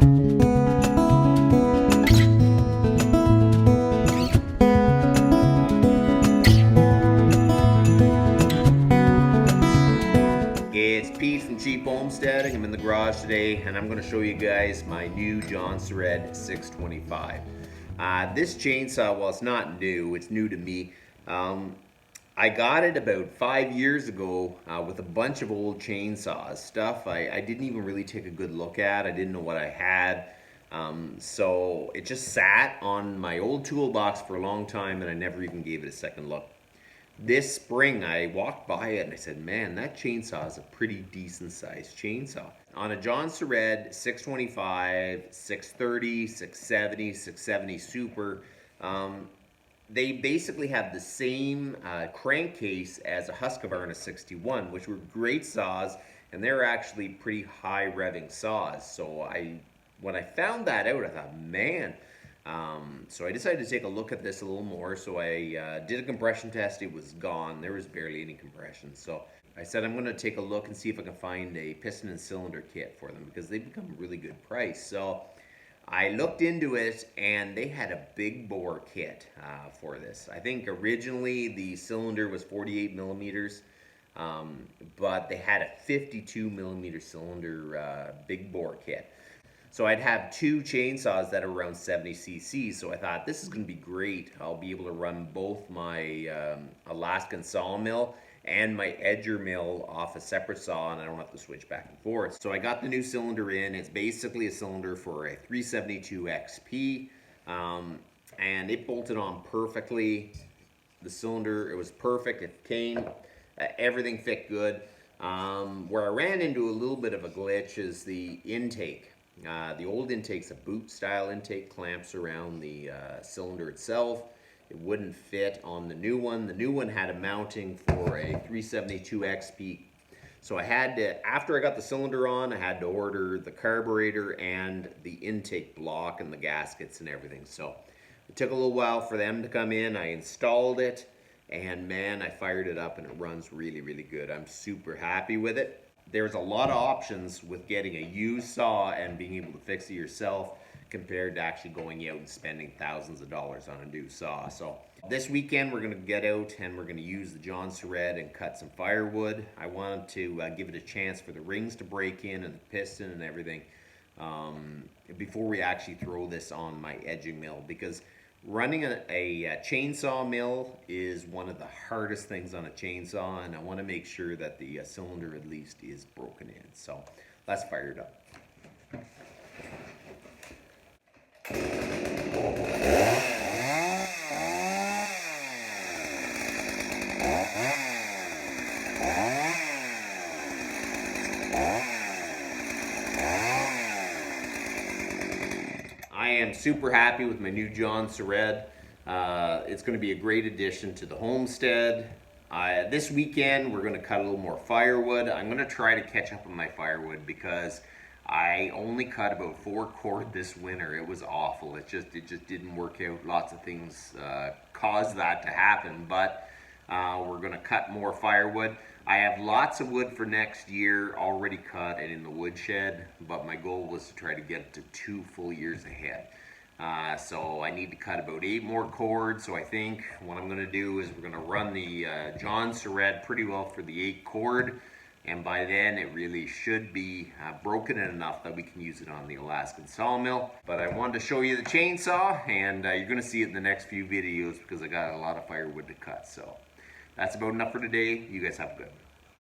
It's Pete from Cheap Homesteading. I'm in the garage today and I'm going to show you guys my new Jonsered 625. This chainsaw, well, it's not new, it's new to me. I got it about 5 years ago with a bunch of old chainsaws, stuff I didn't even really take a good look at. I didn't know what I had. So it just sat on my old toolbox for a long time and I never even gave it a second look. This spring I walked by it and I said, man, that chainsaw is a pretty decent sized chainsaw. On a Jonsered 625, 630, 670, 670 Super, they basically have the same crankcase as a Husqvarna 61, which were great saws, and they're actually pretty high revving saws. So when I found that out, I thought, man. So I decided to take a look at this a little more. So I did a compression test. It was gone. There was barely any compression. So I said I'm going to take a look and see if I can find a piston and cylinder kit for them because they've become a really good price. So I looked into it and they had a big bore kit for this. I think originally the cylinder was 48 millimeters, but they had a 52 millimeter cylinder big bore kit. So I'd have two chainsaws that are around 70 cc, so I thought this is going to be great. I'll be able to run both my Alaskan sawmill and my edger mill off a separate saw, and I don't have to switch back and forth. So I got the new cylinder in. It's basically a cylinder for a 372 XP, and it bolted on perfectly. The cylinder, it was perfect. It came, everything fit good. Where I ran into a little bit of a glitch is the intake. The old intake's a boot style intake, clamps around the cylinder itself. It wouldn't fit on the new one. The new one had a mounting for a 372 XP. So I had to, after I got the cylinder on, I had to order the carburetor and the intake block and the gaskets and everything. So it took a little while for them to come in. I installed it and man, I fired it up and it runs really, really good. I'm super happy with it. There's a lot of options with getting a used saw and being able to fix it yourself compared to actually going out and spending thousands of dollars on a new saw. So this weekend we're going to get out and we're going to use the Jonsered and cut some firewood. I wanted to give it a chance for the rings to break in and the piston and everything before we actually throw this on my edging mill, because running a chainsaw mill is one of the hardest things on a chainsaw, and I want to make sure that the cylinder at least is broken in. So let's fire it up. I am super happy with my new Jonsered. It's going to be a great addition to the homestead. This weekend we're going to cut a little more firewood. I'm going to try to catch up on my firewood because I only cut about 4 cord this winter. It was awful. It just didn't work out. Lots of things caused that to happen, but we're going to cut more firewood. I have lots of wood for next year already cut and in the woodshed, but my goal was to try to get it to 2 full years ahead. So I need to cut about 8 more cords. So I think what I'm going to do is we're going to run the Jonsered pretty well for the 8 cord. And by then it really should be broken enough that we can use it on the Alaskan sawmill. But I wanted to show you the chainsaw, and you're going to see it in the next few videos because I got a lot of firewood to cut. So that's about enough for today. You guys have a good one.